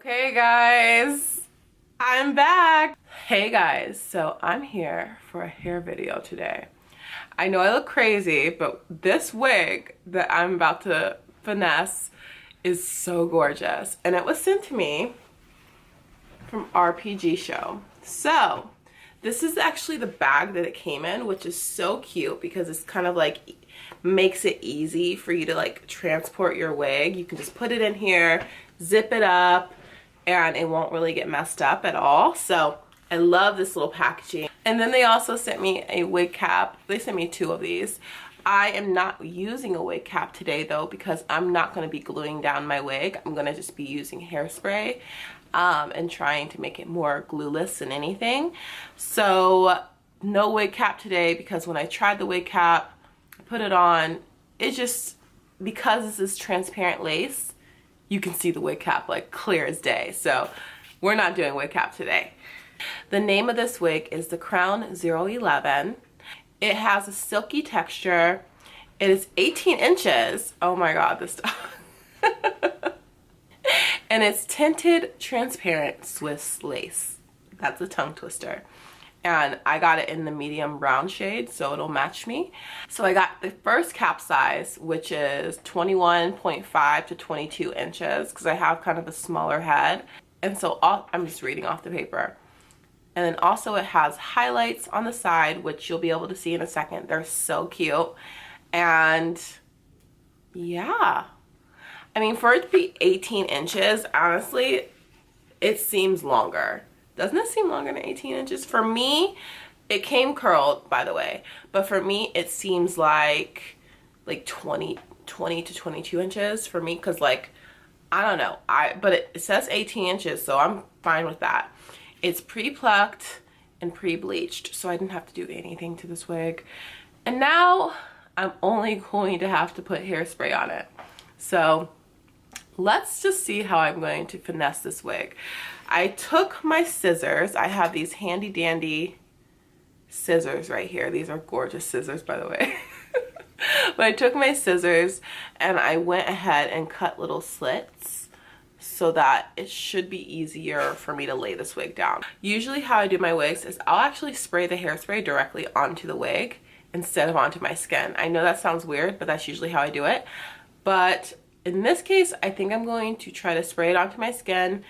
Okay guys, I'm back. Hey guys, so I'm here for a hair video today. I know I look crazy, but this wig that I'm about to finesse is so gorgeous. And it was sent to me from RPGSHOW. So this is actually the bag that it came in, which is so cute because it's kind of like makes it easy for you to like transport your wig. You can just put it in here, zip it up, and it won't really get messed up at all. So I love this little packaging. And then they also sent me a wig cap. They sent me two of these. I am not using a wig cap today though, because I'm not going to be gluing down my wig. I'm going to just be using hairspray and trying to make it more glueless than anything. So no wig cap today, because when I tried the wig cap, I put it on, it just, because this is transparent lace, you can see the wig cap like clear as day. So we're not doing wig cap today. The name of this wig is the Crown 011. It has a silky texture. It is 18 inches. Oh my God, this stuff. And it's tinted transparent Swiss lace. That's a tongue twister. And I got it in the medium brown shade, so it'll match me. So I got the first cap size, which is 21.5 to 22 inches, because I have kind of a smaller head. And so I'm just reading off the paper. And then also it has highlights on the side, which you'll be able to see in a second. They're so cute. And yeah, I mean, for it to be 18 inches, honestly, it seems longer. Doesn't it seem longer than 18 inches? For me, it came curled, by the way, but for me, it seems like 20 to 22 inches for me, because like, I don't know, but it says 18 inches, so I'm fine with that. It's pre-plucked and pre-bleached, so I didn't have to do anything to this wig. And now I'm only going to have to put hairspray on it. So let's just see how I'm going to finesse this wig. I took my scissors. I have these handy dandy scissors right here. These are gorgeous scissors, by the way. But I took my scissors and I went ahead and cut little slits so that it should be easier for me to lay this wig down. Usually how I do my wigs is I'll actually spray the hairspray directly onto the wig instead of onto my skin. I know that sounds weird, but that's usually how I do it. But in this case, I think I'm going to try to spray it onto my skin,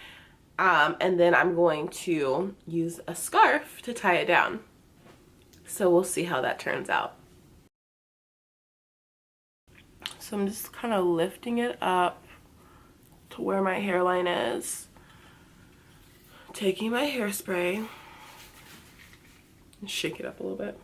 and then I'm going to use a scarf to tie it down. So we'll see how that turns out. So I'm just kind of lifting it up to where my hairline is, taking my hairspray and shake it up a little bit.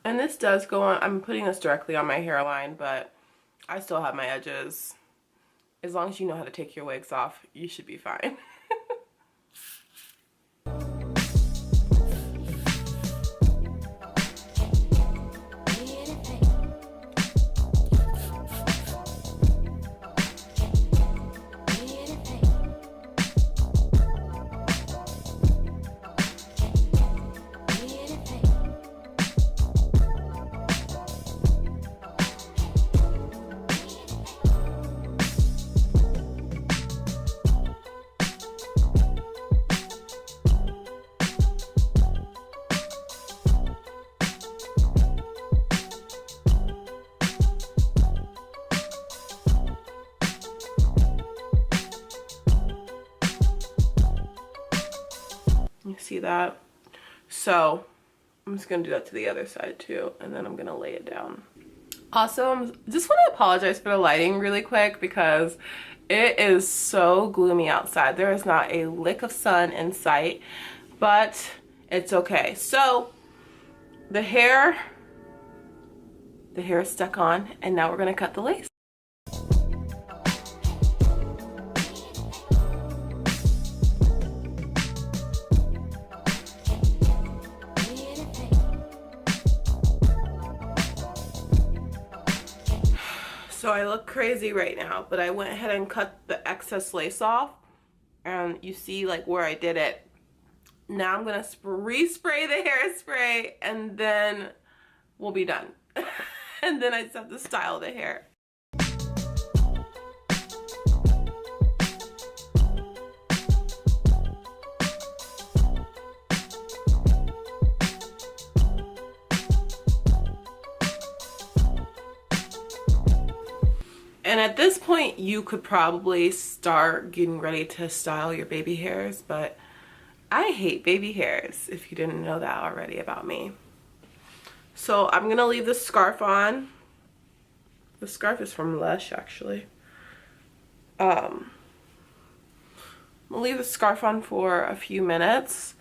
And this does go on, I'm putting this directly on my hairline, but I still have my edges. As long as you know how to take your wigs off, you should be fine. You see that? So I'm just gonna do that to the other side too, and then I'm gonna lay it down. Also, I just want to apologize for the lighting really quick, because it is so gloomy outside. There is not a lick of sun in sight, but it's okay. So the hair is stuck on, and now we're gonna cut the lace. So I look crazy right now, but I went ahead and cut the excess lace off, and you see like where I did it. Now I'm gonna respray the hairspray, and then we'll be done. And then I just have to style the hair. And at this point, you could probably start getting ready to style your baby hairs, but I hate baby hairs, if you didn't know that already about me. So I'm gonna leave the scarf on. The scarf is from Lush, actually. I'm gonna leave the scarf on for a few minutes,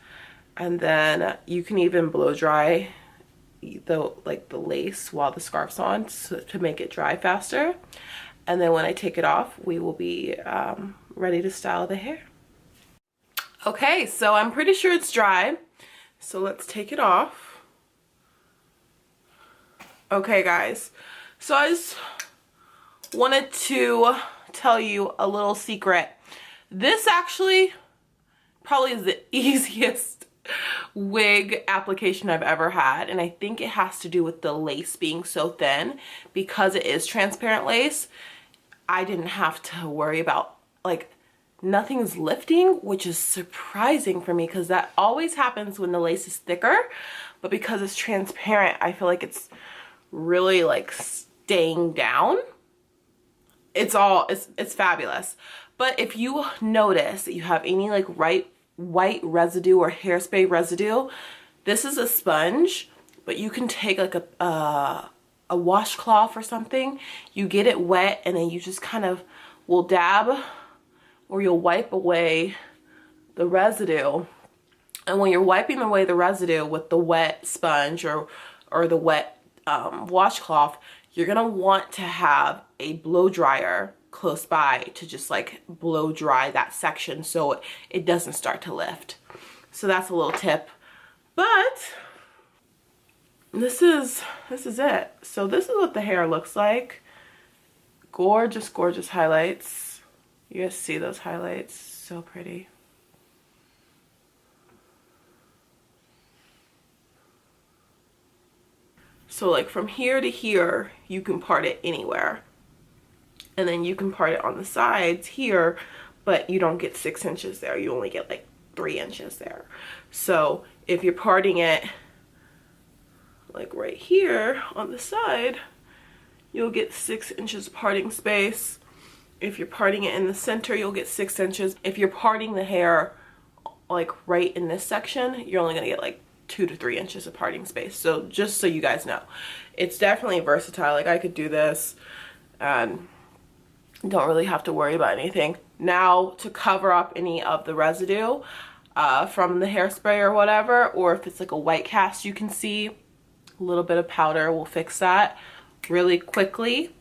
and then you can even blow dry the lace while the scarf's on to make it dry faster. And then when I take it off, we will be ready to style the hair. Okay, so I'm pretty sure it's dry. So let's take it off. Okay, guys. So I just wanted to tell you a little secret. This actually probably is the easiest wig application I've ever had, and I think it has to do with the lace being so thin. Because it is transparent lace, I didn't have to worry about, like, nothing's lifting, which is surprising for me because that always happens when the lace is thicker. But because it's transparent, I feel like it's really like staying down. It's fabulous. But if you notice that you have any like white residue or hairspray residue, this is a sponge, but you can take like a washcloth or something, you get it wet, and then you just kind of will dab, or you'll wipe away the residue. And when you're wiping away the residue with the wet sponge or the wet washcloth, you're gonna want to have a blow dryer close by to just like blow dry that section so it doesn't start to lift. So that's a little tip. But this is it. So this is what the hair looks like. Gorgeous, gorgeous highlights. You guys see those highlights? So pretty. So like from here to here, you can part it anywhere. And then you can part it on the sides here, but you don't get 6 inches there. You only get like 3 inches there. So if you're parting it like right here on the side, you'll get 6 inches of parting space. If you're parting it in the center, you'll get 6 inches. If you're parting the hair like right in this section, you're only gonna get like 2 to 3 inches of parting space. So just so you guys know, it's definitely versatile. Like I could do this and don't really have to worry about anything. Now to cover up any of the residue from the hairspray or whatever, or if it's like a white cast you can see, a little bit of powder will fix that really quickly.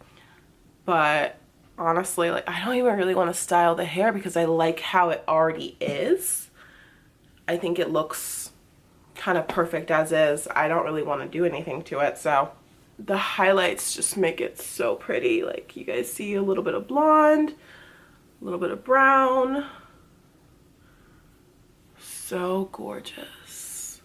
But honestly, like I don't even really want to style the hair because I like how it already is. I think it looks kind of perfect as is. I don't really want to do anything to it. So the highlights just make it so pretty. Like you guys see a little bit of blonde, a little bit of brown. So gorgeous.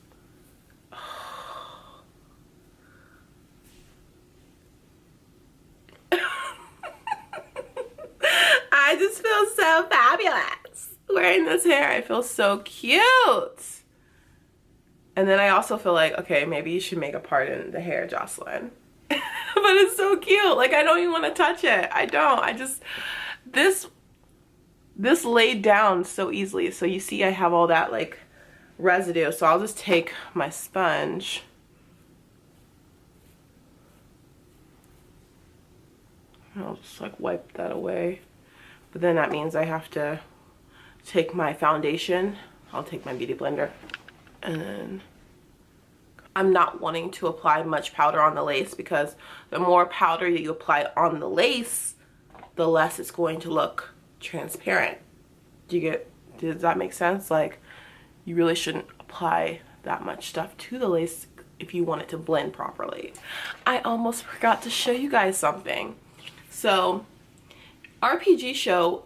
I just feel so fabulous wearing this hair. I feel so cute. And then I also feel like, okay, maybe you should make a part in the hair, Jocelyn. But it's so cute. Like I don't even want to touch it. I don't. I just, this laid down so easily. So you see I have all that like residue. So I'll just take my sponge. I'll just like wipe that away. But then that means I have to take my foundation. I'll take my beauty blender. And then I'm not wanting to apply much powder on the lace because the more powder you apply on the lace, the less it's going to look transparent. Does that make sense? Like you really shouldn't apply that much stuff to the lace if you want it to blend properly. I almost forgot to show you guys something. So RPGSHOW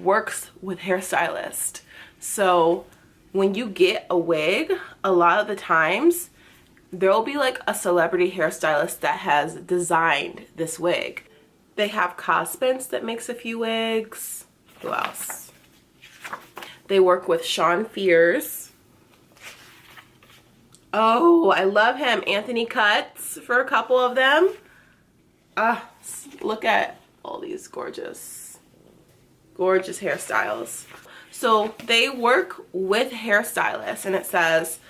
works with hairstylists. So when you get a wig, a lot of the times there'll be like a celebrity hairstylist that has designed this wig. They have Cospens that makes a few wigs. Who else? They work with Sean Fears. Oh, I love him. Anthony Cuts for a couple of them. Look at all these gorgeous hairstyles. So they work with hairstylists, and it says,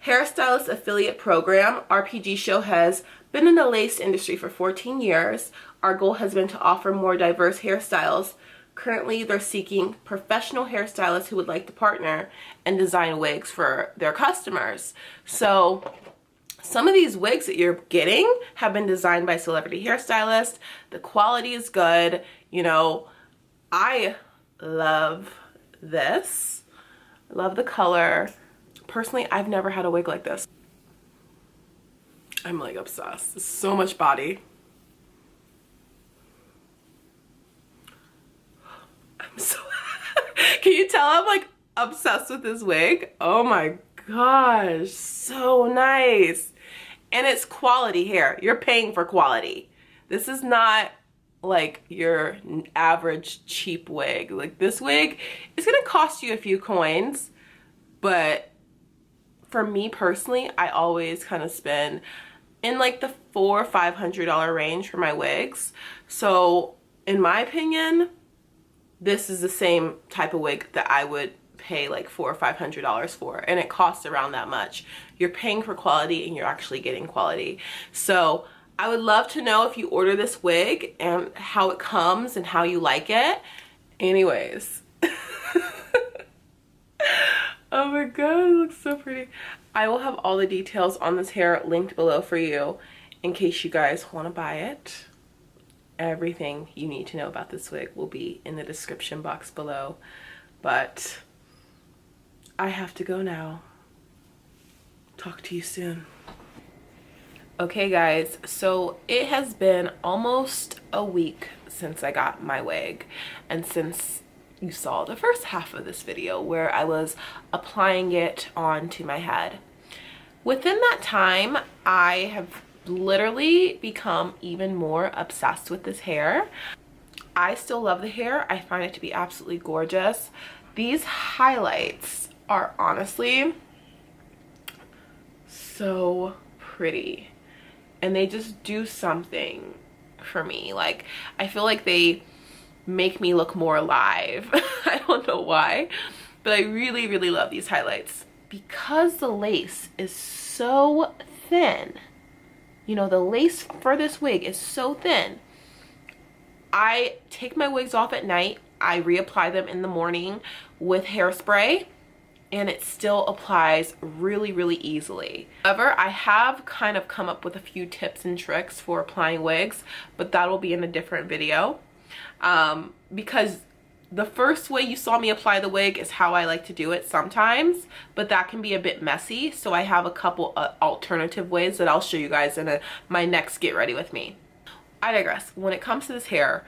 Hairstylist Affiliate Program. RPGSHOW has been in the lace industry for 14 years. Our goal has been to offer more diverse hairstyles. Currently, they're seeking professional hairstylists who would like to partner and design wigs for their customers. So some of these wigs that you're getting have been designed by celebrity hairstylists. The quality is good. You know, I love this. I love the color. Personally, I've never had a wig like this. I'm like obsessed. There's so much body. I'm so can you tell I'm like obsessed with this wig? Oh my gosh, so nice. And it's quality hair. You're paying for quality. This is not like your average cheap wig. Like this wig is gonna cost you a few coins, but for me personally, I always kind of spend in like the $400 or $500 range for my wigs. So in my opinion, this is the same type of wig that I would pay like $400 or $500 for, and it costs around that much. You're paying for quality and you're actually getting quality. So I would love to know if you order this wig and how it comes and how you like it. Anyways. Oh my god, it looks so pretty. I will have all the details on this hair linked below for you in case you guys want to buy it. Everything you need to know about this wig will be in the description box below. But I have to go now. Talk to you soon. Okay guys, so it has been almost a week since I got my wig, and since you saw the first half of this video where I was applying it onto my head. Within that time, I have literally become even more obsessed with this hair. I still love the hair. I find it to be absolutely gorgeous. These highlights are honestly so pretty, and they just do something for me. Like, I feel like they make me look more alive. I don't know why, but I really, really love these highlights. Because the lace is so thin, you know, the lace for this wig is so thin, I take my wigs off at night, I reapply them in the morning with hairspray, and it still applies really, really easily. However, I have kind of come up with a few tips and tricks for applying wigs, but that will be in a different video. Because the first way you saw me apply the wig is how I like to do it sometimes, but that can be a bit messy. So I have a couple alternative ways that I'll show you guys in my next Get Ready With Me. I digress. When it comes to this hair,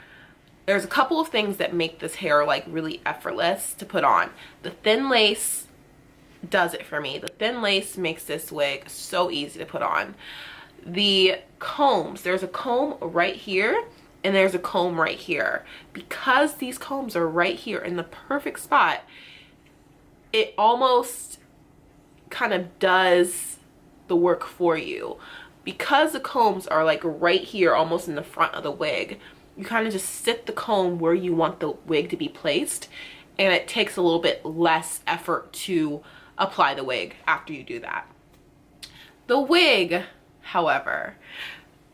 there's a couple of things that make this hair like really effortless to put on. The thin lace does it for me. The thin lace makes this wig so easy to put on. The combs, there's a comb right here and there's a comb right here. Because these combs are right here in the perfect spot, it almost kind of does the work for you. Because the combs are like right here, almost in the front of the wig, you kind of just sit the comb where you want the wig to be placed, and it takes a little bit less effort to apply the wig after you do that. The wig, however,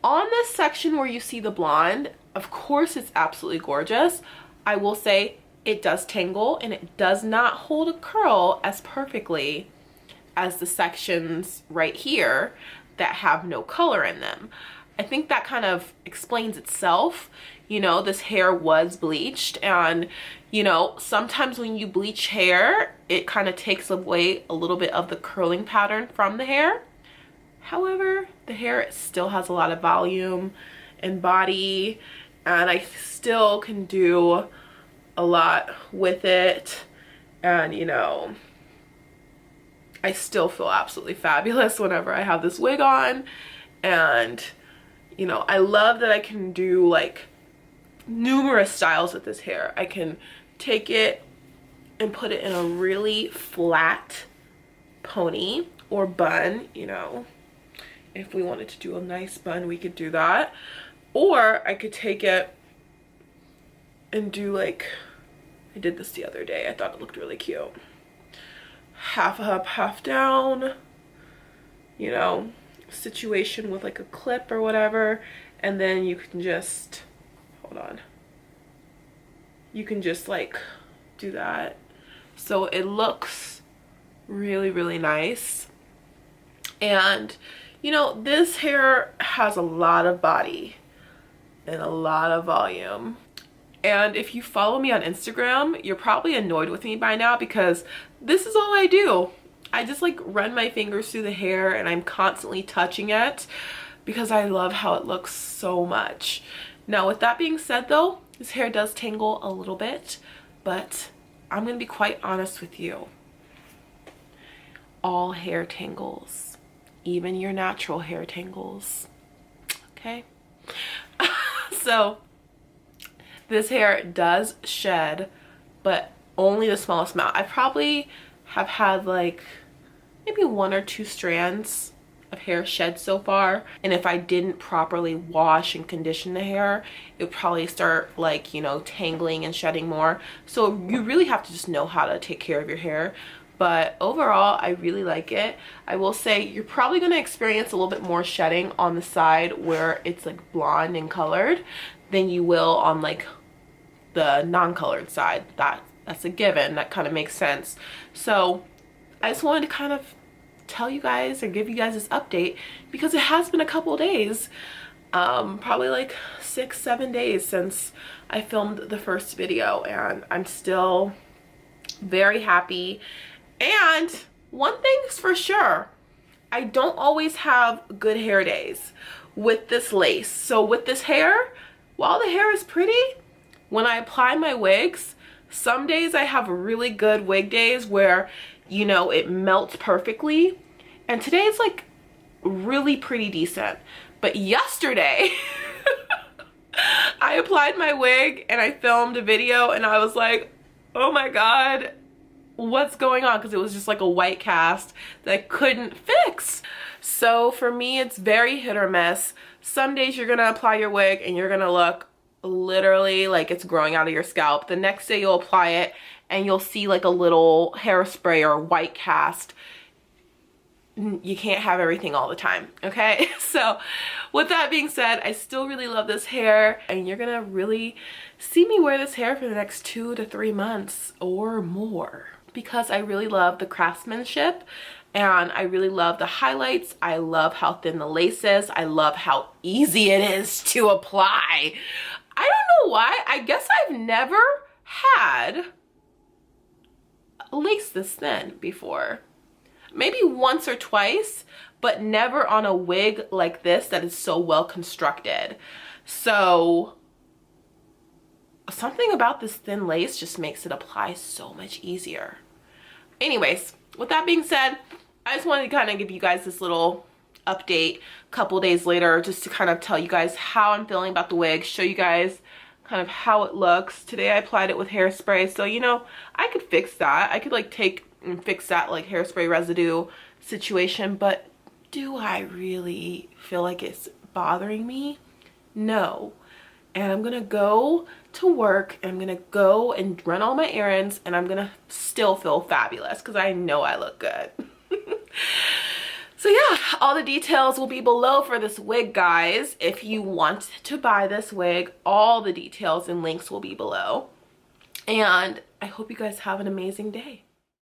on this section where you see the blonde, of course it's absolutely gorgeous. I will say it does tangle and it does not hold a curl as perfectly as the sections right here that have no color in them. I think that kind of explains itself. You know, this hair was bleached, and you know, sometimes when you bleach hair, it kind of takes away a little bit of the curling pattern from the hair. However, the hair still has a lot of volume and body, and I still can do a lot with it, and you know, I still feel absolutely fabulous whenever I have this wig on. And you know, I love that I can do like numerous styles with this hair. I can take it and put it in a really flat pony or bun, you know. If we wanted to do a nice bun, we could do that. Or I could take it and do like, I did this the other day. I thought it looked really cute. Half up, half down, you know, situation with like a clip or whatever. And then you can just, hold on. You can just like do that. So it looks really, really nice. And you know, this hair has a lot of body and a lot of volume. And if you follow me on Instagram, you're probably annoyed with me by now because this is all I do. I just like run my fingers through the hair and I'm constantly touching it because I love how it looks so much. Now, with that being said though, this hair does tangle a little bit, but I'm gonna be quite honest with you. All hair tangles. Even your natural hair tangles, okay? So this hair does shed, but only the smallest amount. I probably have had like maybe 1 or 2 strands of hair shed so far, and if I didn't properly wash and condition the hair, it would probably start like, you know, tangling and shedding more. So you really have to just know how to take care of your hair. But overall, I really like it. I will say you're probably going to experience a little bit more shedding on the side where it's like blonde and colored than you will on like the non-colored side. That's a given. That kind of makes sense. So I just wanted to kind of tell you guys or give you guys this update because it has been a couple days, probably like 6-7 days since I filmed the first video, and I'm still very happy. And one thing's for sure, I don't always have good hair days with this lace. So with this hair, while the hair is pretty, when I apply my wigs, some days I have really good wig days where, you know, it melts perfectly. And today's like really pretty decent. But yesterday, I applied my wig and I filmed a video and I was like, oh my God, what's going on? Because it was just like a white cast that I couldn't fix. So for me, it's very hit or miss. Some days you're gonna apply your wig and you're gonna look literally like it's growing out of your scalp. The next day you'll apply it and you'll see like a little hairspray or white cast. You can't have everything all the time, okay? So with that being said, I still really love this hair, and you're gonna really see me wear this hair for the next 2 to 3 months or more because I really love the craftsmanship and I really love the highlights. I love how thin the lace is. I love how easy it is to apply. I don't know why. I guess I've never had lace this thin before. Maybe once or twice, but never on a wig like this that is so well constructed. So something about this thin lace just makes it apply so much easier. Anyways, with that being said, I just wanted to kind of give you guys this little update a couple days later just to kind of tell you guys how I'm feeling about the wig, show you guys kind of how it looks. Today I applied it with hairspray, so you know, I could fix that. I could like take and fix that like hairspray residue situation, but do I really feel like it's bothering me? No. And I'm gonna go to work and I'm gonna go and run all my errands and I'm gonna still feel fabulous because I know I look good. So yeah, all the details will be below for this wig, guys. If you want to buy this wig, all the details and links will be below. And I hope you guys have an amazing day.